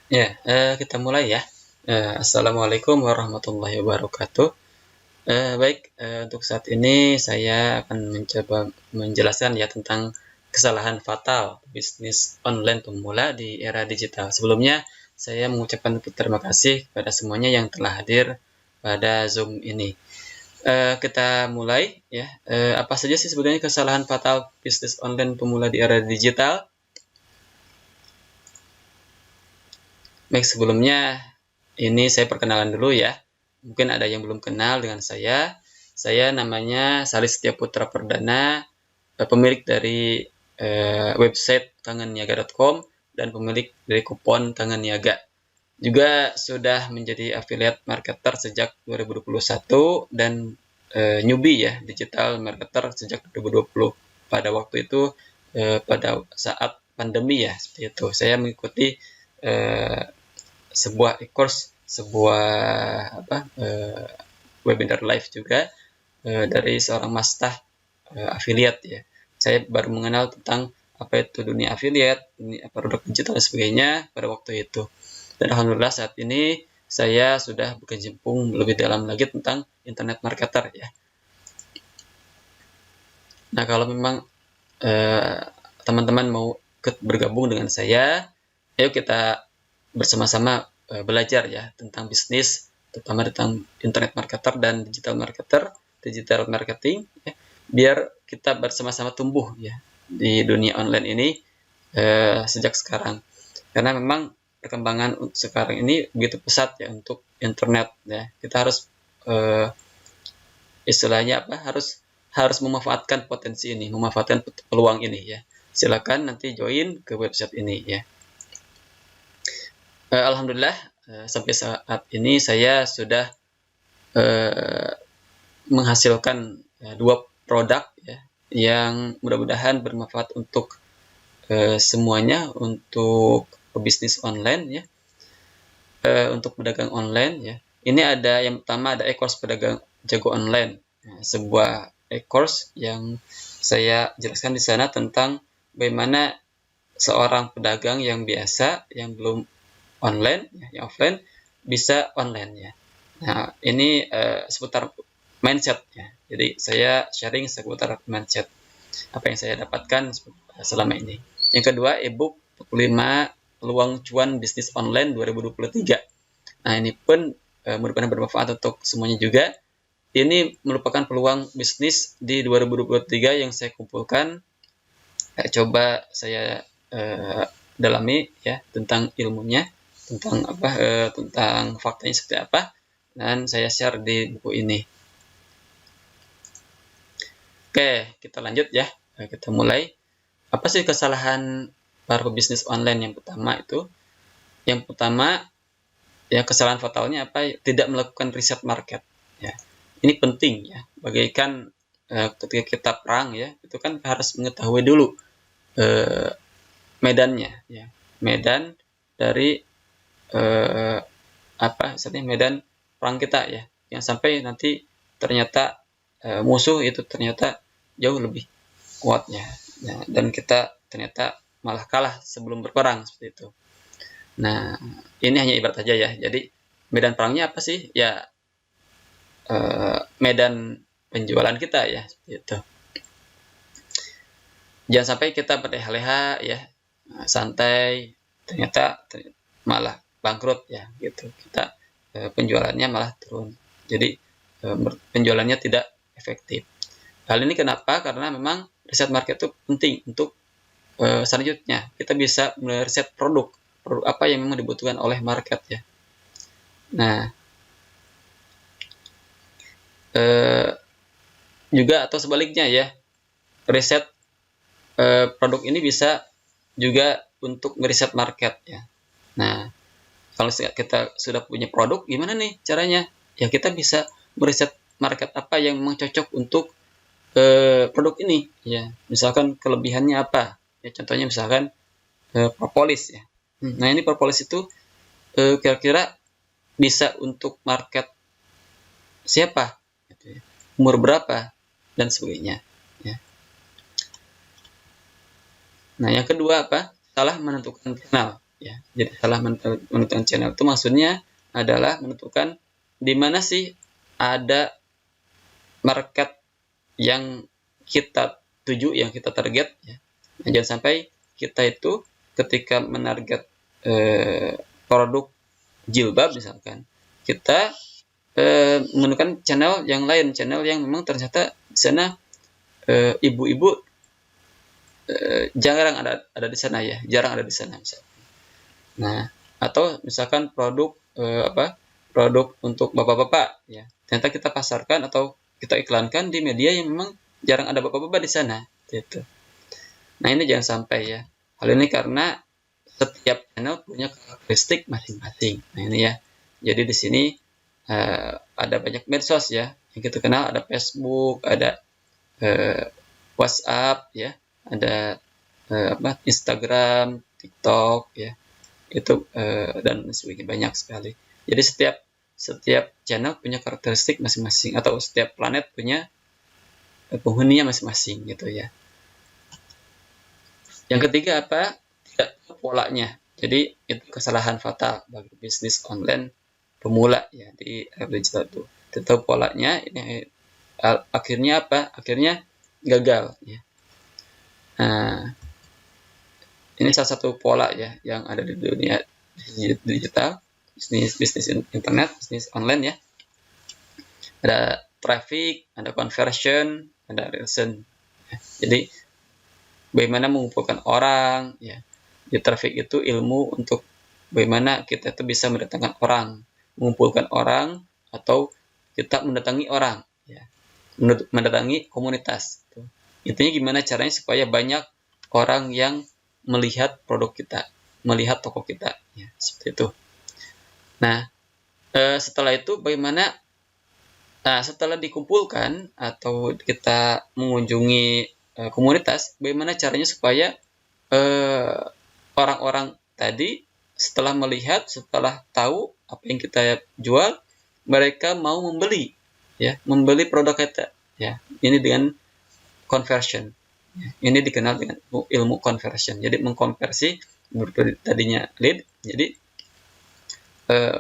Ya, kita mulai ya. Assalamualaikum warahmatullahi wabarakatuh. Baik, untuk saat ini saya akan mencoba menjelaskan ya tentang kesalahan fatal bisnis online pemula di era digital. Sebelumnya, saya mengucapkan terima kasih kepada semuanya yang telah hadir pada Zoom ini. Kita mulai ya. Apa saja sih sebenarnya kesalahan fatal bisnis online pemula di era digital? Baik, sebelumnya ini saya perkenalan dulu ya. Mungkin ada yang belum kenal dengan saya. Saya namanya Salis Setiaputra Perdana, pemilik dari website tanganniaga.com dan pemilik dari kupon Tangan Niaga. Juga sudah menjadi affiliate marketer sejak 2021 dan newbie ya, digital marketer sejak 2020. Pada waktu itu pada saat pandemi ya, seperti itu. Saya mengikuti eh, sebuah e-course, sebuah webinar live juga dari seorang mastah affiliate ya. Saya baru mengenal tentang apa itu dunia affiliate, dunia produk digital dan sebagainya pada waktu itu. Dan alhamdulillah saat ini saya sudah berkecimpung lebih dalam lagi tentang internet marketer ya. Nah, kalau memang eh, teman-teman mau bergabung dengan saya, ayo kita bersama-sama belajar ya tentang bisnis, terutama tentang internet marketer dan digital marketing, ya, biar kita bersama-sama tumbuh ya di dunia online ini sejak sekarang. Karena memang perkembangan sekarang ini begitu pesat ya untuk internet ya. Kita harus eh, istilahnya apa? Harus memanfaatkan potensi ini, memanfaatkan peluang ini ya. Silakan nanti join ke website ini ya. Alhamdulillah sampai saat ini saya sudah uh, menghasilkan dua produk ya yang mudah-mudahan bermanfaat untuk semuanya, untuk pebisnis online ya, untuk pedagang online ya. Ini ada yang pertama, ada e-course pedagang jago online, sebuah e-course yang saya jelaskan di sana tentang bagaimana seorang pedagang yang biasa, yang belum online, ya, yang offline bisa online ya. Nah, ini seputar mindset ya. Jadi saya sharing seputar mindset apa yang saya dapatkan selama ini. Yang kedua, ebook 45 peluang cuan bisnis online 2023. Nah, ini pun mudah-mudahan bermanfaat untuk semuanya juga. Ini merupakan peluang bisnis di 2023 yang saya kumpulkan. Coba saya dalami ya tentang ilmunya, tentang tentang faktanya seperti apa, dan saya share di buku ini. Oke, kita lanjut ya. Kita mulai. Apa sih kesalahan para pebisnis online? Yang pertama ya, kesalahan fatalnya apa? Tidak melakukan riset market ya. Ini penting ya, bagaikan ketika kita perang ya, itu kan harus mengetahui dulu eh, medannya ya, medan dari eh, misalnya medan perang kita ya, yang sampai nanti ternyata musuh itu ternyata jauh lebih kuatnya ya, dan kita ternyata malah kalah sebelum berperang seperti itu. Nah, ini hanya ibarat saja ya. Jadi medan perangnya apa sih? Ya medan penjualan kita ya, seperti itu. Jangan sampai kita berleha-leha ya, santai, ternyata malah bangkrut ya gitu. Kita penjualannya malah turun. Jadi penjualannya tidak efektif. Hal ini kenapa? Karena memang riset market itu penting untuk selanjutnya kita bisa meriset produk apa yang memang dibutuhkan oleh market ya. Nah, eh, juga atau sebaliknya ya, riset produk ini bisa juga untuk meriset market ya. Nah, kalau kita sudah punya produk, gimana nih caranya? Ya kita bisa meriset market apa yang memang cocok untuk produk ini ya. Misalkan kelebihannya apa? Ya contohnya misalkan propolis ya. Nah, ini propolis itu kira-kira bisa untuk market siapa? Gitu ya. Umur berapa dan sebagainya ya. Nah, yang kedua apa? Salah menentukan channel. ya. Jadi salah menentukan channel itu maksudnya adalah menentukan di mana sih ada market yang kita tuju, yang kita target, ya. Nah, jangan sampai kita itu ketika menarget produk jilbab misalkan, kita menemukan channel yang lain, channel yang memang ternyata di sana ibu-ibu jarang ada di sana, ya, jarang ada di sana misalkan. Nah, atau misalkan produk untuk bapak-bapak, ya, ternyata kita pasarkan atau kita iklankan di media yang memang jarang ada bapak-bapak di sana, gitu. Nah, ini jangan sampai, ya. Hal ini karena setiap channel punya karakteristik masing-masing. Nah, ini ya. Jadi di sini ada banyak medsos, ya, yang kita kenal. Ada Facebook, ada WhatsApp, ya, ada Instagram, TikTok, ya, itu dan sebagainya, banyak sekali. Jadi setiap channel punya karakteristik masing-masing, atau setiap planet punya penghuninya masing-masing, gitu ya. Yang ketiga apa? Tidak tahu polanya. Jadi itu kesalahan fatal bagi bisnis online pemula, ya, di era digital itu. Tidak tahu polanya, ini akhirnya apa? Akhirnya gagal, ya. Nah, ini salah satu pola, ya, yang ada di dunia digital, bisnis internet, bisnis online, ya. Ada traffic, ada conversion, ada relation. Ya. Jadi bagaimana mengumpulkan orang, ya. Di traffic itu ilmu untuk bagaimana kita itu bisa mendatangkan orang, mengumpulkan orang, atau kita mendatangi orang, ya. Mendatangi komunitas. Intinya gimana caranya supaya banyak orang yang melihat produk kita, melihat toko kita, ya, seperti itu. Nah, setelah itu bagaimana? Nah, setelah dikumpulkan atau kita mengunjungi komunitas, bagaimana caranya supaya orang-orang tadi setelah melihat, setelah tahu apa yang kita jual, mereka mau membeli, ya, membeli produk kita, ya. Ini dengan conversion. Ini dikenal dengan ilmu conversion. Jadi mengkonversi tadinya lead jadi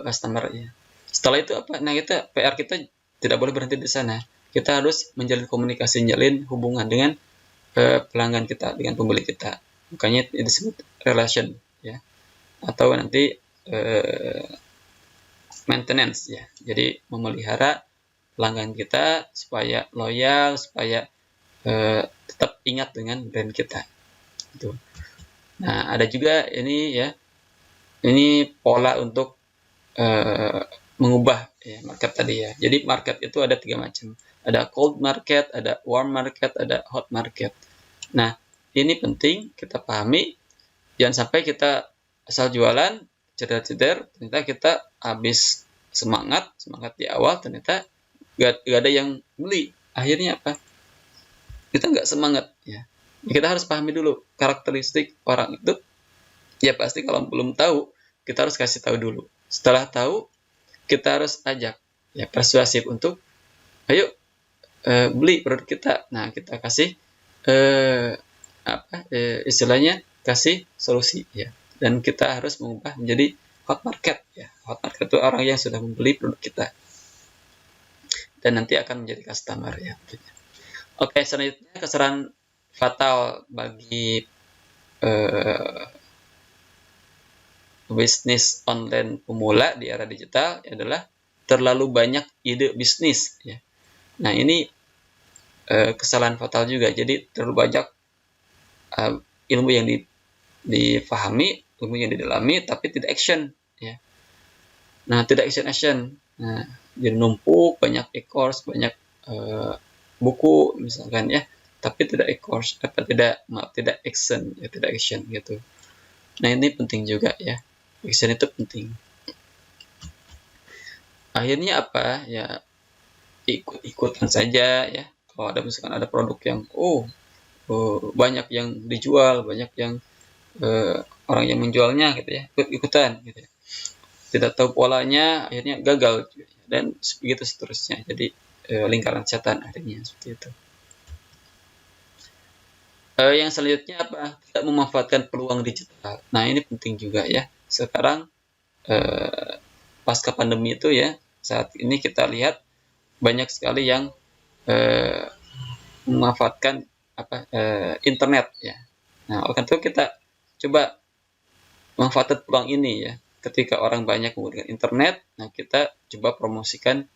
customer, ya. Setelah itu apa? Nah, PR kita tidak boleh berhenti di sana. Kita harus menjalin komunikasi, menjalin hubungan dengan pelanggan kita, dengan pembeli kita. Makanya disebut relation, ya. Atau nanti maintenance, ya. Jadi memelihara pelanggan kita supaya loyal, supaya tetap ingat dengan brand kita. Itu. Nah, ada juga ini, ya. Ini pola untuk mengubah, ya, market tadi, ya. Jadi market itu ada 3 macam. Ada cold market, ada warm market, ada hot market. Nah, ini penting kita pahami. Jangan sampai kita asal jualan, ceder-ceder, ternyata kita habis semangat di awal, ternyata gak ada yang beli. Akhirnya apa? Kita nggak semangat, ya. Kita harus pahami dulu karakteristik orang itu. Ya pasti kalau belum tahu, kita harus kasih tahu dulu. Setelah tahu, kita harus ajak, ya, persuasif untuk ayo beli produk kita. Nah, kita kasih istilahnya kasih solusi, ya. Dan kita harus mengubah menjadi hot market, ya. Hot market itu orang yang sudah membeli produk kita dan nanti akan menjadi customer, ya. Oke, selanjutnya kesalahan fatal bagi bisnis online pemula di era digital adalah terlalu banyak ide bisnis, ya. Nah, ini kesalahan fatal juga. Jadi terlalu banyak ilmu yang difahami, ilmu yang didalami, tapi tidak action, ya. Nah, tidak action. Nah, jadi numpuk banyak e-course, banyak buku misalkan, ya, tapi tidak e-course, tidak action, ya, tidak action, gitu. Nah, ini penting juga, ya. Action itu penting. Akhirnya apa? Ya, ikut-ikutan saja, ya. Kalau ada misalkan ada produk yang banyak yang dijual, banyak yang orang yang menjualnya, gitu, ya, ikut-ikutan, gitu, ya. Tidak tahu polanya, akhirnya gagal, dan begitu seterusnya. Jadi lingkaran setan akhirnya seperti itu. Yang selanjutnya apa? Tidak memanfaatkan peluang digital. Nah, ini penting juga, ya. sekarang pasca pandemi itu ya, saat ini kita lihat banyak sekali yang memanfaatkan internet ya. Nah, oleh karena itu kita coba manfaatkan peluang ini ya. Ketika orang banyak menggunakan internet, nah kita coba promosikan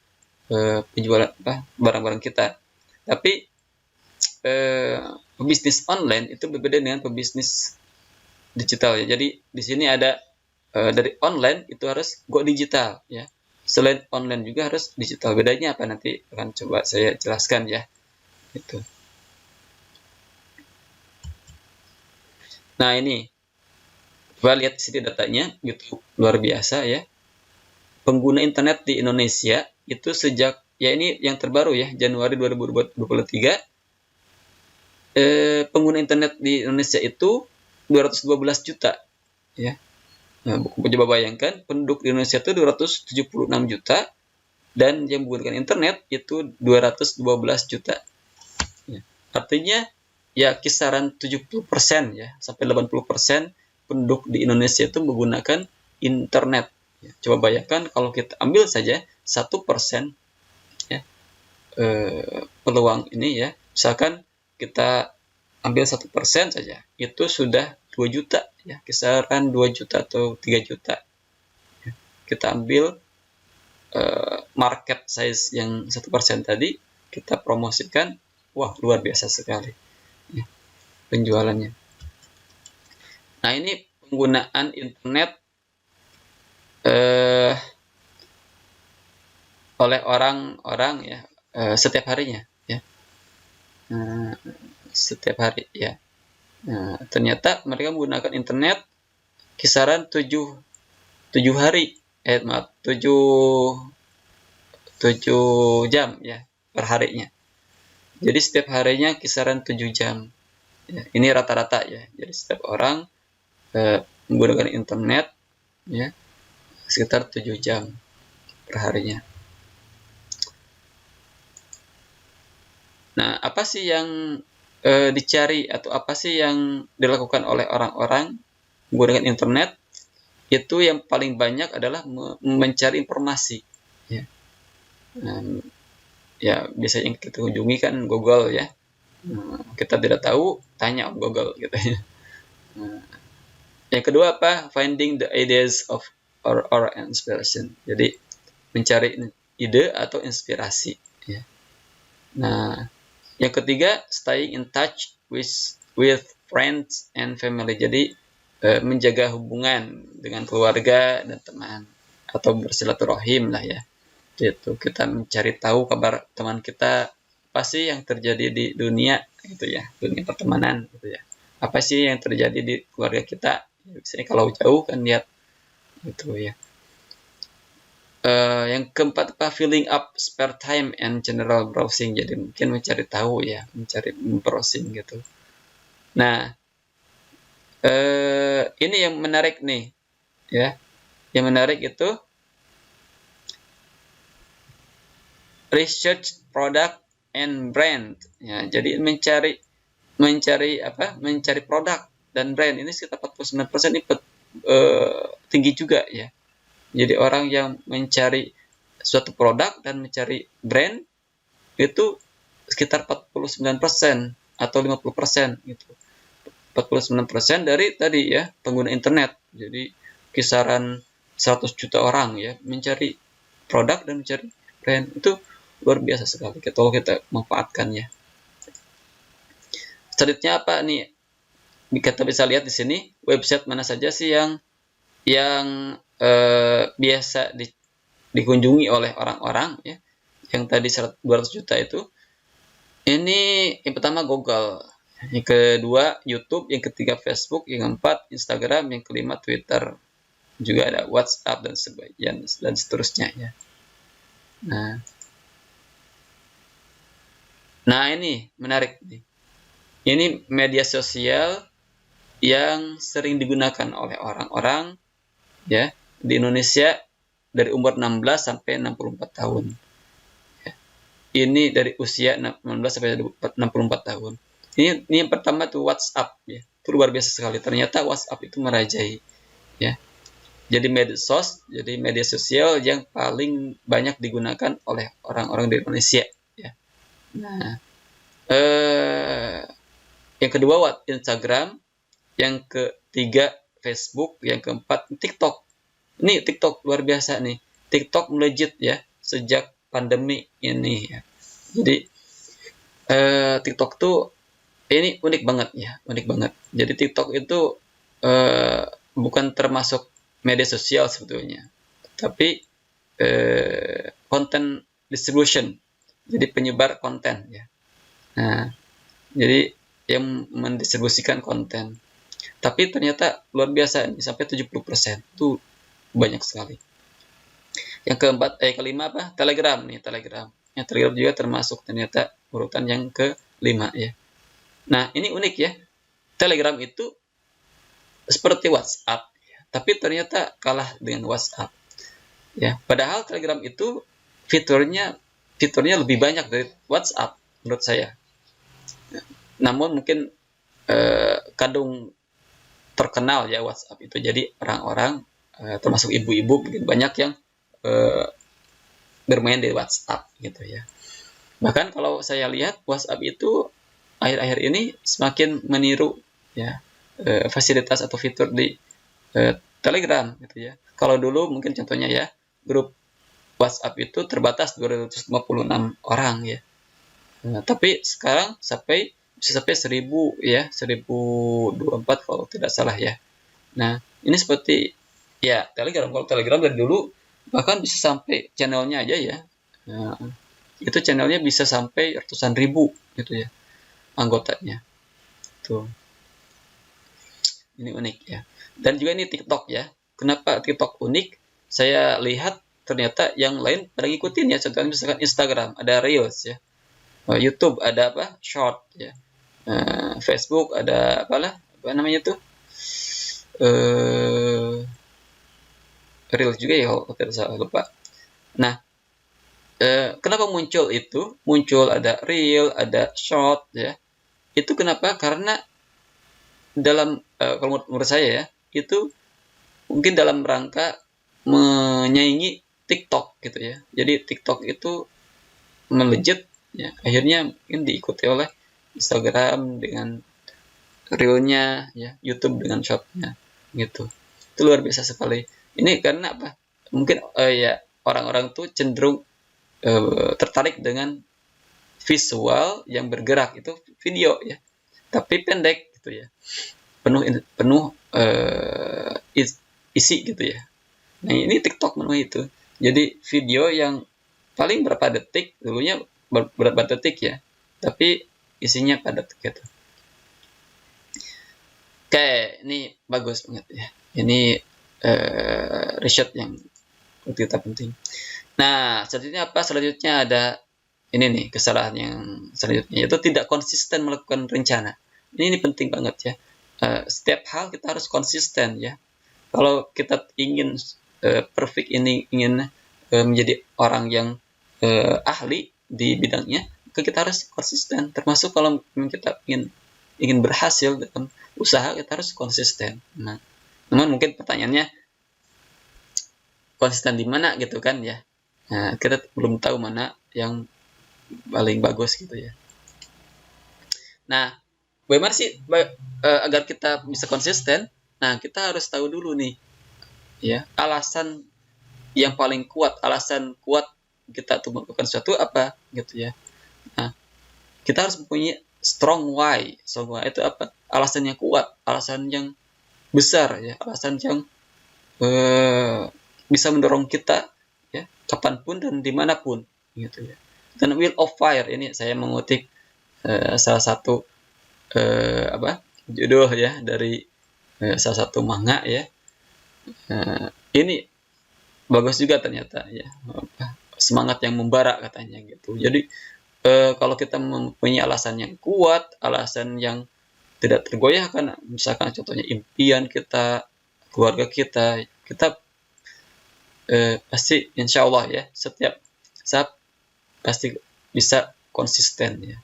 penjualan barang-barang kita. Tapi pebisnis online itu berbeda dengan pebisnis digital ya. Jadi di sini ada dari online itu harus go digital ya. Selain online juga harus digital. Bedanya apa nanti akan coba saya jelaskan ya. Itu. Nah ini, coba lihat di sini datanya YouTube luar biasa ya. Pengguna internet di Indonesia itu sejak ya ini yang terbaru ya Januari 2023 pengguna internet di Indonesia itu 212 juta ya. Nah, coba bayangkan penduduk di Indonesia itu 276 juta dan yang menggunakan internet itu 212 juta. Ya. Artinya ya kisaran 70% ya sampai 80% penduduk di Indonesia itu menggunakan internet. Ya. Coba bayangkan kalau kita ambil saja 1% ya, peluang ini ya, misalkan kita ambil 1% saja, itu sudah 2 juta ya, kisaran 2 juta atau 3 juta. Ya. Kita ambil market size yang 1% tadi, kita promosikan, wah luar biasa sekali ya, penjualannya. Nah ini penggunaan internet oleh orang-orang ya setiap harinya ya, setiap hari ya. Nah, ternyata mereka menggunakan internet kisaran 7 hari 7 jam ya per harinya. Jadi setiap harinya kisaran 7 jam. Ya, ini rata-rata ya. Jadi setiap orang menggunakan internet ya sekitar 7 jam per harinya. Nah, apa sih yang dicari atau apa sih yang dilakukan oleh orang-orang menggunakan internet? Itu yang paling banyak adalah mencari informasi. Ya, ya biasanya yang kita kunjungi kan Google ya. Kita tidak tahu, tanya Google gitu ya. Yang kedua apa? Finding the ideas of or inspiration. Jadi mencari ide atau inspirasi. Ya. Nah, yang ketiga, staying in touch with friends and family. Jadi menjaga hubungan dengan keluarga dan teman atau bersilaturahim lah ya. Itu kita mencari tahu kabar teman kita, apa sih yang terjadi di dunia gitu ya, dunia pertemanan gitu ya. Apa sih yang terjadi di keluarga kita? Biasanya kalau jauh kan lihat gitu ya. Yang keempat apa? Filling up spare time and general browsing. Jadi mungkin mencari tahu ya, mencari browsing gitu. Nah, ini yang menarik nih, ya. Yang menarik itu research product and brand. Ya, jadi mencari apa? Mencari produk dan brand ini sekitar 49% ini tinggi juga ya. Jadi orang yang mencari suatu produk dan mencari brand itu sekitar 49% atau 50% gitu. 49% dari tadi ya pengguna internet. Jadi kisaran 100 juta orang ya mencari produk dan mencari brand, itu luar biasa sekali kalau kita manfaatkannya. Selanjutnya apa nih? Kita bisa lihat di sini website mana saja sih yang biasa dikunjungi oleh orang-orang ya. Yang tadi 200 juta itu. Ini yang pertama Google, yang kedua YouTube, yang ketiga Facebook, yang keempat Instagram, yang kelima Twitter, juga ada WhatsApp dan sebagainya dan seterusnya ya. Nah ini menarik nih. Ini media sosial yang sering digunakan oleh orang-orang ya di Indonesia dari umur 16 sampai 64 tahun. Ya. Ini dari usia 16 sampai 64 tahun. Ini yang pertama tuh WhatsApp ya. Itu luar biasa sekali. Ternyata WhatsApp itu merajai ya. jadi medsos, jadi media sosial yang paling banyak digunakan oleh orang-orang di Indonesia ya. Nah, yang kedua Instagram, yang ketiga Facebook, yang keempat TikTok. Ini TikTok luar biasa nih. TikTok melejit ya sejak pandemi ini ya. Jadi TikTok tuh ini unik banget ya, unik banget. Jadi TikTok itu bukan termasuk media sosial sebetulnya, tapi content distribution. Jadi penyebar konten ya. Nah, jadi yang mendistribusikan konten. Tapi ternyata luar biasa nih, sampai 70%. Itu banyak sekali. Yang kelima apa? Telegram nih, Telegram. Ya, Telegram juga termasuk ternyata urutan yang kelima ya. Nah, ini unik ya. Telegram itu seperti WhatsApp, ya, tapi ternyata kalah dengan WhatsApp. Ya, padahal Telegram itu fiturnya lebih banyak dari WhatsApp menurut saya. Namun mungkin kadung terkenal ya WhatsApp itu, jadi orang-orang termasuk ibu-ibu mungkin banyak yang bermain di WhatsApp gitu ya. Bahkan kalau saya lihat WhatsApp itu akhir-akhir ini semakin meniru ya fasilitas atau fitur di Telegram gitu ya. Kalau dulu mungkin contohnya ya, grup WhatsApp itu terbatas 256 orang ya. Nah, tapi sekarang bisa sampai 1000 ya, 1024 kalau tidak salah ya. Nah, ini seperti ya Telegram. Kalau Telegram dari dulu bahkan bisa sampai channelnya aja ya. Nah, itu channelnya bisa sampai ratusan ribu gitu ya anggotanya. Tuh. Ini unik ya. Dan juga ini TikTok ya. Kenapa TikTok unik? Saya lihat ternyata yang lain pada ngikutin ya. Contohnya misalkan Instagram ada Reels ya. YouTube ada apa? Short ya. Facebook ada apa namanya tuh? Reels juga ya kalau tidak salah, lupa. Nah, kenapa muncul itu? Muncul ada Reel, ada Short ya. Itu kenapa? Karena dalam kalau menurut saya ya, itu mungkin dalam rangka menyaingi TikTok gitu ya. Jadi TikTok itu melejit ya, akhirnya mungkin diikuti oleh Instagram dengan Reel-nya ya, YouTube dengan Short-nya gitu. Itu luar biasa sekali. Ini karena apa? Mungkin ya orang-orang tuh cenderung tertarik dengan visual yang bergerak, itu video ya, tapi pendek gitu ya, penuh isi gitu ya. Nah, ini TikTok menuhi itu. Jadi video yang paling berapa detik, dulunya berapa detik ya, tapi isinya padat gitu. Oke, ini bagus banget ya. Ini riset yang kita penting. Nah, selanjutnya apa? Selanjutnya ada ini nih, kesalahan yang selanjutnya, yaitu tidak konsisten melakukan rencana. Ini penting banget ya. Setiap hal kita harus konsisten ya. Kalau kita ingin perfect, ini ingin menjadi orang yang ahli di bidangnya, kita harus konsisten. Termasuk kalau kita ingin berhasil dalam usaha, kita harus konsisten. Nah, namun mungkin pertanyaannya, konsisten di mana gitu kan ya. Nah, kita belum tahu mana yang paling bagus gitu ya. Nah, bagaimana sih agar kita bisa konsisten? Nah, kita harus tahu dulu nih ya, alasan yang paling kuat, alasan kuat kita tuh melakukan sesuatu apa gitu ya. Nah, kita harus mempunyai strong why. Strong why itu apa? Alasan yang kuat, alasan yang besar ya, alasan yang bisa mendorong kita ya kapanpun dan dimanapun gitu ya. Dan will of fire ini saya mengutip salah satu judul ya dari salah satu manga ya. Ini bagus juga ternyata ya, semangat yang membara katanya gitu. Jadi kalau kita mempunyai alasan yang kuat, alasan yang tidak tergoyahkan, misalkan contohnya impian kita, keluarga kita pasti insya Allah ya setiap saat pasti bisa konsisten ya.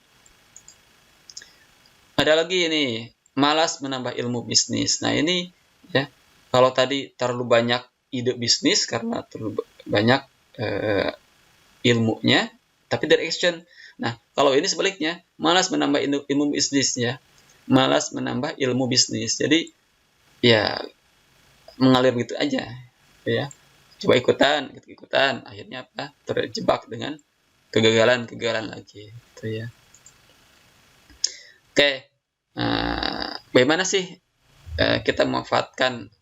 Ada lagi ini, malas menambah ilmu bisnis. Nah, ini ya, kalau tadi terlalu banyak ide bisnis karena terlalu banyak ilmunya, tapi dari action. Nah, kalau ini sebaliknya, malas menambah ilmu bisnisnya, malas menambah ilmu bisnis. Jadi ya mengalir gitu aja, ya. Coba ikutan, akhirnya apa? Terjebak dengan kegagalan lagi, gitu ya. Oke, bagaimana sih kita memanfaatkan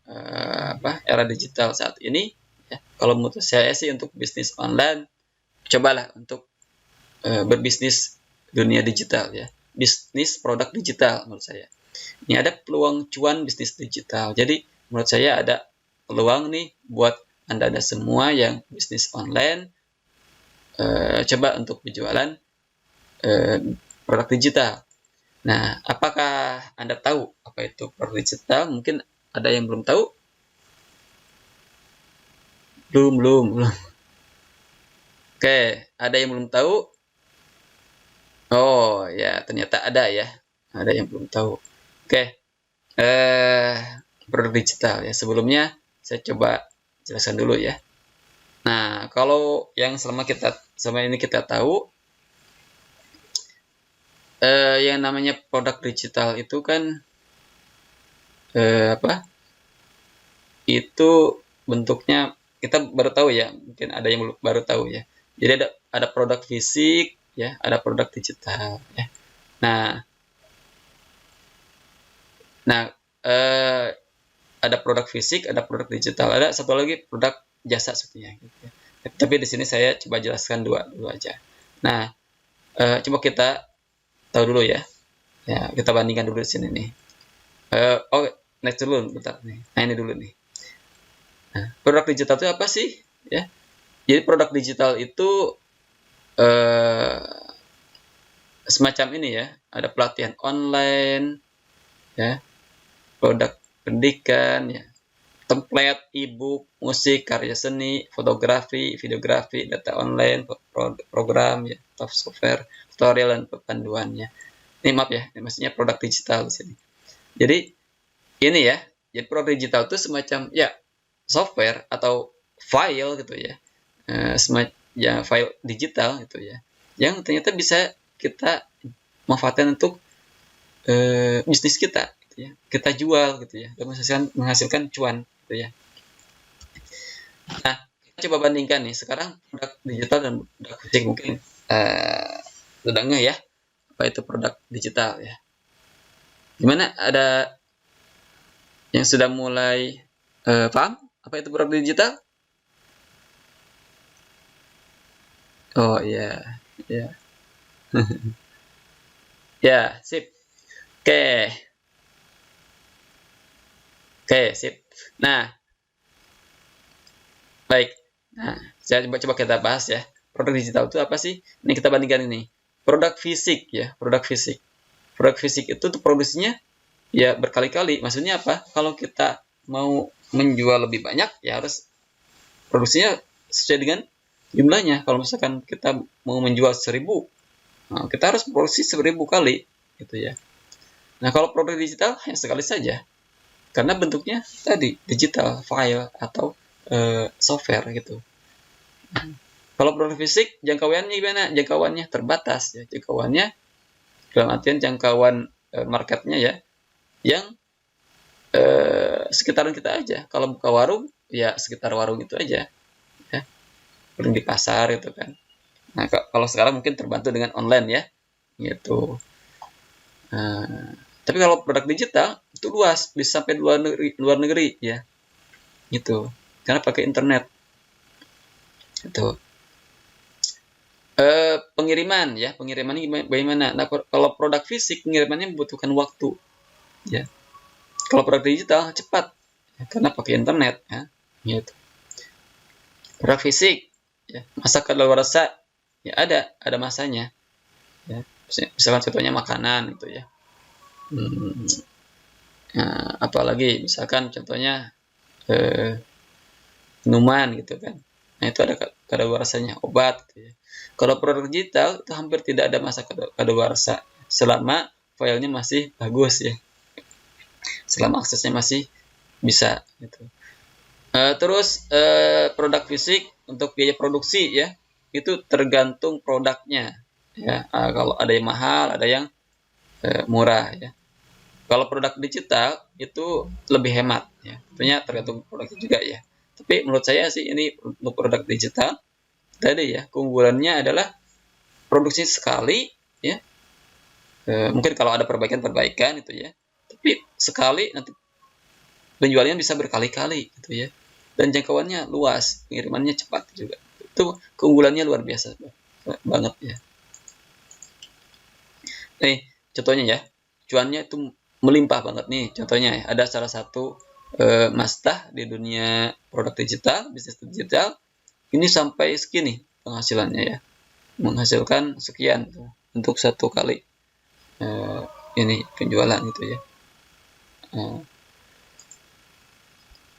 era digital saat ini? Ya, kalau menurut saya sih untuk bisnis online, cobalah untuk berbisnis dunia digital ya, bisnis produk digital menurut saya. Ini ada peluang cuan bisnis digital. Jadi menurut saya ada peluang nih buat Anda semua yang bisnis online, coba untuk berjualan produk digital. Nah, apakah Anda tahu apa itu produk digital? Mungkin ada yang belum tahu. Belum. Oke, ada yang belum tahu? Oh, ya, ternyata ada ya. Ada yang belum tahu. Oke. Produk digital ya. Sebelumnya saya coba jelaskan dulu ya. Nah, kalau yang selama ini kita tahu, yang namanya produk digital itu kan itu bentuknya kita baru tahu ya, mungkin ada yang baru tahu ya. Jadi ada produk fisik ya, ada produk digital ya. Nah, ada produk fisik, ada produk digital, ada satu lagi produk jasa sebetulnya. Gitu ya. Tapi di sini saya coba jelaskan dua aja. Nah, coba kita tahu dulu ya. Ya, kita bandingkan dulu di sini nih. Next dulu, bentar nih. Nah, ini dulu nih. Nah, produk digital itu apa sih? Ya, jadi produk digital itu semacam ini ya. Ada pelatihan online, ya, produk pendidikan, ya, template, e-book, musik, karya seni, fotografi, videografi, data online, program, ya, software, tutorial dan panduannya. Ini maaf ya, ini maksudnya produk digital di sini. Jadi ini ya, jadi produk digital itu semacam ya software atau file gitu ya, semacam file digital gitu ya, yang ternyata bisa kita manfaatkan untuk bisnis kita, gitu ya. Kita jual gitu ya, dan menghasilkan cuan gitu ya. Nah, kita coba bandingkan nih sekarang produk digital dan produk fisik. Mungkin sudah nggak ya apa itu produk digital ya. Gimana, ada yang sudah mulai paham apa itu produk digital? Oh iya, ya. Ya, sip. Oke, sip. Nah, baik. Nah, saya coba kita bahas ya. Produk digital itu apa sih? Ini kita bandingkan ini. Produk fisik ya, produk fisik. Produk fisik itu tuh produksinya ya berkali-kali. Maksudnya apa? Kalau kita mau menjual lebih banyak, ya harus produksinya sesuai dengan jumlahnya. Kalau misalkan kita mau menjual 1000, nah, kita harus produksi 1000 kali, gitu ya. Nah, kalau produk digital hanya sekali saja, karena bentuknya tadi digital, file atau software gitu. Kalau produk fisik, jangkauannya gimana? Jangkauannya terbatas ya. Jangkauannya dalam artian jangkauan marketnya ya, yang sekitaran kita aja. Kalau buka warung, ya sekitar warung itu aja. Ya. Belum di pasar gitu kan. Nah, kalau sekarang mungkin terbantu dengan online ya, gitu. Tapi kalau produk digital itu luas, bisa sampai luar negeri ya, gitu. Karena pakai internet. Itu. Pengiriman ya, pengirimannya bagaimana? Nah, kalau produk fisik pengirimannya membutuhkan waktu, ya. Kalau produk digital cepat, ya, karena pakai internet, ya. Gitu. Produk fisik, ya, masa kadaluarsa, ya ada masanya, ya. Misalkan contohnya makanan, gitu ya. Nah, apalagi misalkan contohnya minuman gitu kan. Nah, itu ada kadaluarsanya, obat gitu ya. Kalau produk digital itu hampir tidak ada masa kadaluarsa selama filenya masih bagus ya. Selama aksesnya masih bisa gitu. Terus produk fisik untuk biaya produksi ya, itu tergantung produknya ya. Kalau ada yang mahal, ada yang murah ya. Kalau produk digital itu lebih hemat ya. Tentunya tergantung produknya juga ya. Tapi menurut saya sih ini untuk produk digital tadi ya, keunggulannya adalah produksi sekali ya. Mungkin kalau ada perbaikan-perbaikan itu ya. Tapi sekali nanti penjualannya bisa berkali-kali gitu ya. Dan jangkauannya luas, pengirimannya cepat juga. Itu keunggulannya luar biasa banget ya. Contohnya ya, cuannya itu melimpah banget nih. Contohnya ya, ada salah satu mastah di dunia produk digital, bisnis digital, ini sampai segini penghasilannya ya, menghasilkan sekian tuh, untuk satu kali ini penjualan gitu ya.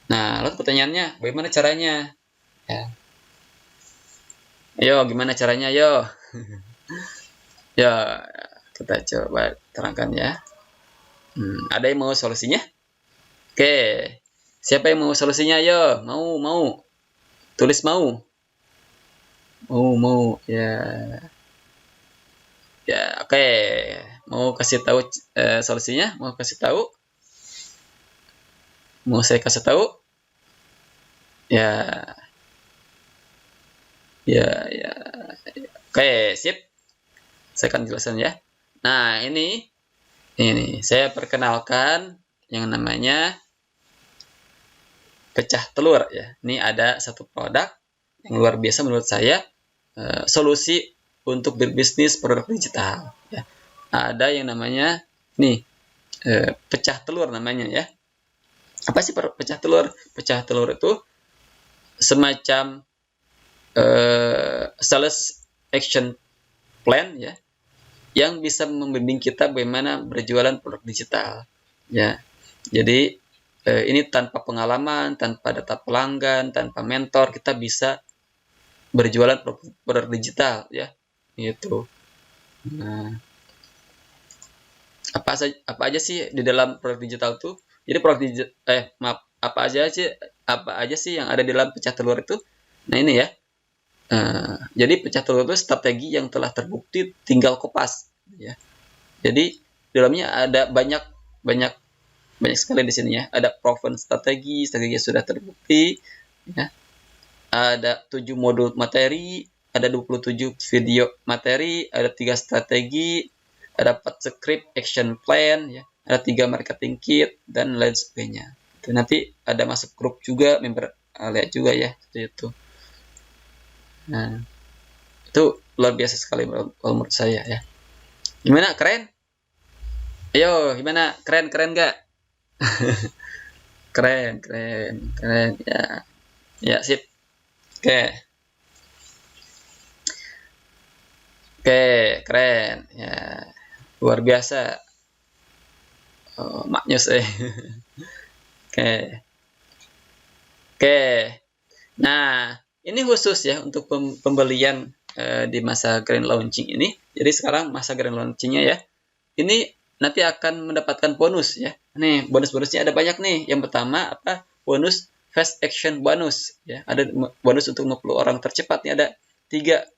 Nah, lalu pertanyaannya, bagaimana caranya? Ya. Ayo, gimana caranya? Yo, ya kita coba terangkan ya. Ada yang mau solusinya? Oke, siapa yang mau solusinya? Yo, mau, tulis mau, ya, ya, oke. Mau kasih tahu solusinya? Mau kasih tahu? Mau saya kasih tahu? Ya, ya. Oke, sip. Saya akan jelaskan ya. Nah, ini saya perkenalkan yang namanya pecah telur ya. Ini ada satu produk yang luar biasa menurut saya, solusi untuk berbisnis produk digital ya. Ada yang namanya pecah telur namanya ya. Apa sih pecah telur? Pecah telur itu semacam sales action plan ya, yang bisa membimbing kita bagaimana berjualan produk digital ya. Jadi ini tanpa pengalaman, tanpa data pelanggan, tanpa mentor, kita bisa berjualan produk digital ya, gitu. Nah, apa aja sih di dalam produk digital tuh? Jadi produk digital, maaf, apa aja sih yang ada di dalam pecah telur itu? Nah, ini ya. Jadi pecah telur itu strategi yang telah terbukti, tinggal kopas ya. Jadi dalamnya ada banyak banyak banyak sekali di sini ya. Ada proven strategi yang sudah terbukti ya. Ada 7 modul materi, ada 27 video materi, ada 3 strategi, ada 4 script action plan ya, ada 3 marketing kit dan lain sebagainya. Itu nanti ada masuk grup juga, member lihat juga ya, itu. Nah, itu luar biasa sekali kalau menurut saya ya. Gimana, keren? Ayo, gimana? Keren nggak? keren ya. Ya, sip. Oke, keren ya. Luar biasa. Maknyus Oke. Oke. Nah, ini khusus ya untuk pembelian di masa grand launching ini. Jadi sekarang masa grand launchingnya ya. Ini nanti akan mendapatkan bonus ya. Nih, bonus-bonusnya ada banyak nih. Yang pertama apa? Bonus fast action bonus ya. Ada bonus untuk 50 orang tercepat nih, ada 3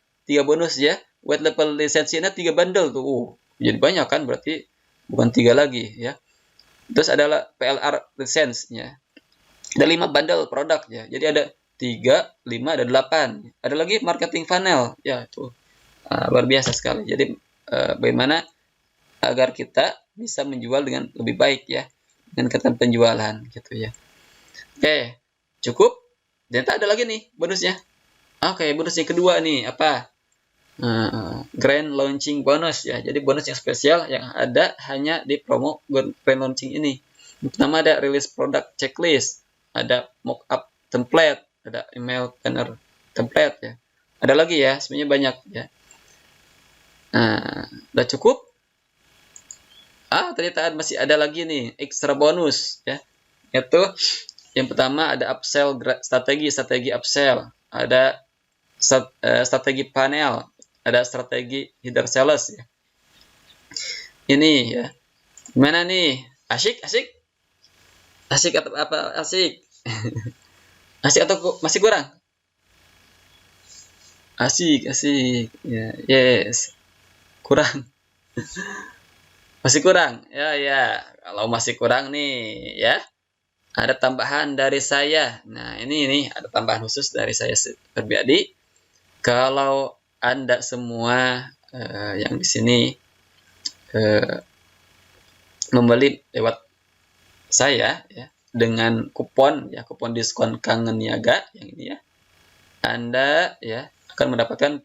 bonus ya. White level lisensinya 3 bundle tuh. Jadi banyak kan, berarti bukan 3 lagi ya. Terus adalah PLR lisensinya. Ada 5 bundle produk ya. Jadi ada 3, 5, ada 8. Ada lagi marketing funnel ya, itu luar biasa sekali. Jadi bagaimana agar kita bisa menjual dengan lebih baik ya, dengan kata penjualan gitu ya. Oke, cukup. Ternyata ada lagi nih bonusnya. Oke, bonus yang kedua nih apa? Grand launching bonus ya. Jadi bonus yang spesial yang ada hanya di promo grand launching ini. Yang pertama ada release product checklist, ada mockup template, ada email planner template ya. Ada lagi ya, sebenarnya banyak ya. Nah, udah cukup? Ternyata masih ada lagi nih ekstra bonus ya. Yaitu yang pertama ada upsell strategi upsell, ada strategi panel, ada strategi header sales ya. Ini ya. Gimana nih? Asik atau apa asik? Asik atau masih kurang? Asik, asik. Ya, yes. Kurang. Masih kurang. Ya, ya. Kalau masih kurang nih, ya. Ada tambahan dari saya. Nah, ini ada tambahan khusus dari saya pribadi. Kalau Anda semua yang di sini eh, membeli lewat saya ya dengan kupon diskon Kangen Niaga yang ini ya, Anda ya akan mendapatkan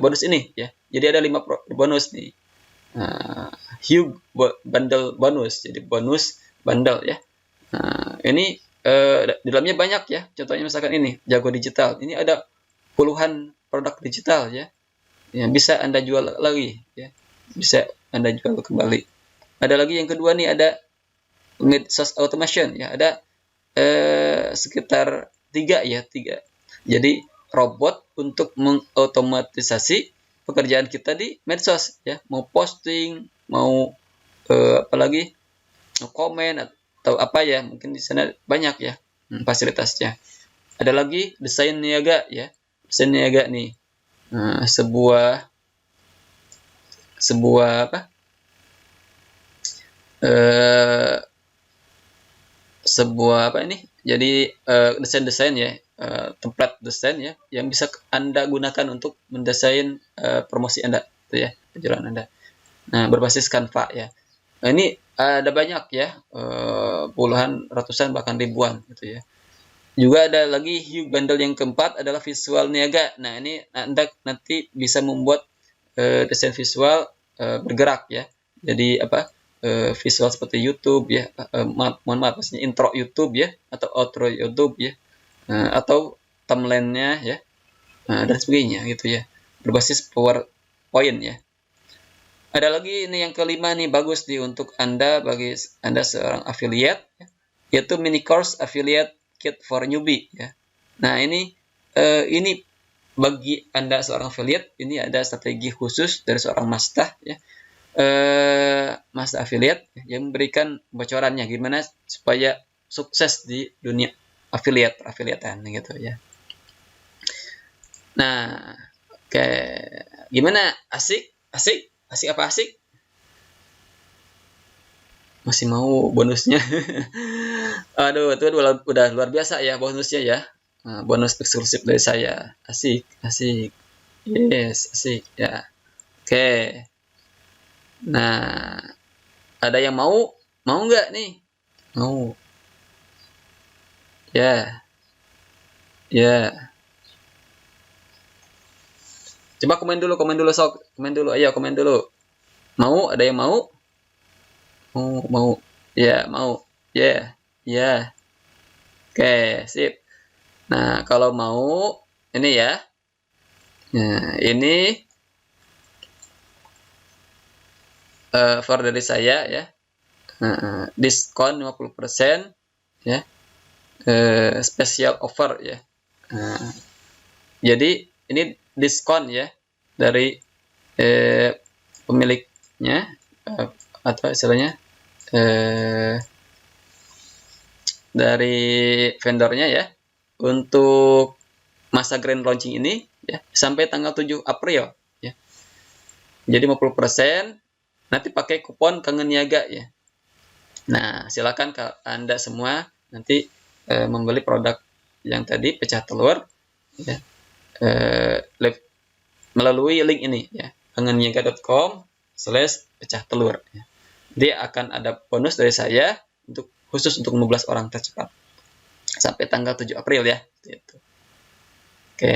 bonus ini ya. Jadi ada 5 bonus nih. Uh, Hue bundle bonus, jadi bonus bundle ya. Ini di dalamnya banyak ya. Contohnya misalkan ini Jago Digital. Ini ada puluhan produk digital ya. Yang bisa Anda jual lagi ya. Bisa Anda jual kembali. Ada lagi yang kedua nih, ada Medsos Automation ya. Ada sekitar 3 ya, 3. Jadi robot untuk mengotomatisasi pekerjaan kita di medsos ya. Mau posting, mau apalagi komen atau apa ya, mungkin di sana banyak ya fasilitasnya. Ada lagi desain niaga ya. Desain niaga nih sebuah apa sebuah apa ini, jadi desain-desain ya, template desain ya yang bisa Anda gunakan untuk mendesain promosi Anda itu ya, penjualan Anda. Nah, berbasis Canva ya. Nah, ini ada banyak ya, puluhan, ratusan, bahkan ribuan gitu ya. Juga ada lagi Hue bundle yang keempat adalah visual niaga. Nah, ini Anda nanti bisa membuat desain visual bergerak ya. Jadi apa? Visual seperti YouTube ya. Mohon maaf, maksudnya intro YouTube ya, atau outro YouTube ya. Atau thumbnail-nya ya. Dan sebagainya gitu ya. Berbasis PowerPoint ya. Ada lagi ini yang kelima nih, bagus nih untuk Anda, bagi Anda seorang affiliate ya, yaitu mini course affiliate kit for newbie ya. Nah, ini bagi Anda seorang affiliate, ini ada strategi khusus dari seorang master ya. Master affiliate yang memberikan bocorannya gimana supaya sukses di dunia affiliatean gitu ya. Nah, oke. Gimana? Asik? Asik? Asik apa asik? Masih mau bonusnya? Aduh, itu udah luar biasa ya bonusnya ya. Bonus eksklusif dari saya. Asik, asik. Yes, asik ya. Oke. Nah, ada yang mau? Mau nggak nih? Mau. Ya, ya. Coba komen dulu sok. Komen dulu, ayo komen dulu. Mau? Ada yang mau? Mau. Ya, mau. Ya, ya. Oke, sip. Nah, kalau mau ini ya. Nah, ini for dari saya ya. Diskon 50% ya. Special offer ya. Jadi ini diskon ya dari pemiliknya atau istilahnya dari vendornya ya, untuk masa grand launching ini ya sampai tanggal 7 April ya. Jadi 50% nanti pakai kupon Kangen Niaga ya. Nah, silakan Anda semua nanti membeli produk yang tadi pecah telur ya, melalui link ini ya, kangenniaga.com/pecah telur ya. Dia akan ada bonus dari saya untuk khusus untuk 15 orang tercepat sampai tanggal 7 April ya gitu. Oke.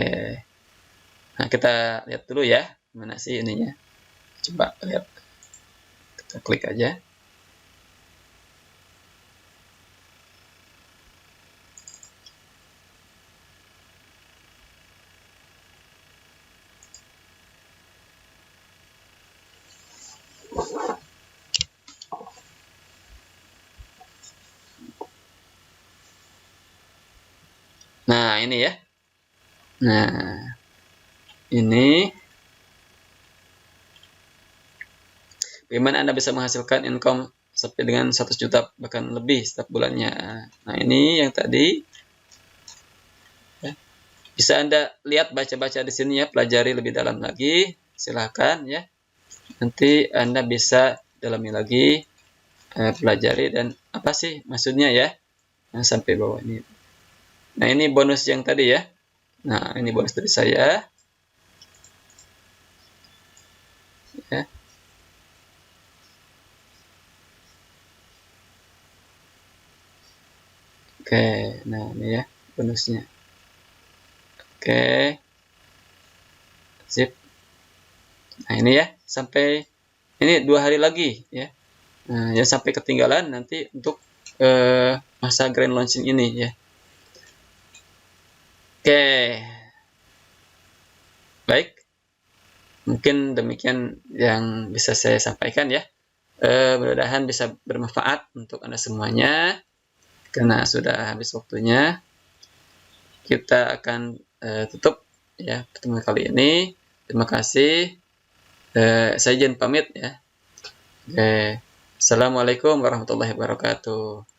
Nah, kita lihat dulu ya mana sih ininya. Coba lihat. Kita klik aja. Nah, ini ya. Nah, ini bagaimana Anda bisa menghasilkan income sampai dengan 100 juta bahkan lebih setiap bulannya. Nah, ini yang tadi Bisa Anda lihat, baca-baca di sini ya, pelajari lebih dalam lagi. Silahkan ya. Nanti Anda bisa dalami lagi, pelajari, dan apa sih maksudnya ya. Nah, sampai bawah ini. Nah, ini bonus yang tadi ya. Nah, ini bonus dari saya. Ya. Oke, nah ini ya bonusnya. Oke, sip. Nah ini ya, sampai ini 2 hari lagi ya. Nah, ya sampai ketinggalan nanti untuk masa grand launching ini ya. Oke, baik. Mungkin demikian yang bisa saya sampaikan ya. Mudah-mudahan bisa bermanfaat untuk Anda semuanya. Karena sudah habis waktunya, kita akan tutup ya pertemuan kali ini. Terima kasih. Saya izin pamit ya. Assalamualaikum warahmatullahi wabarakatuh.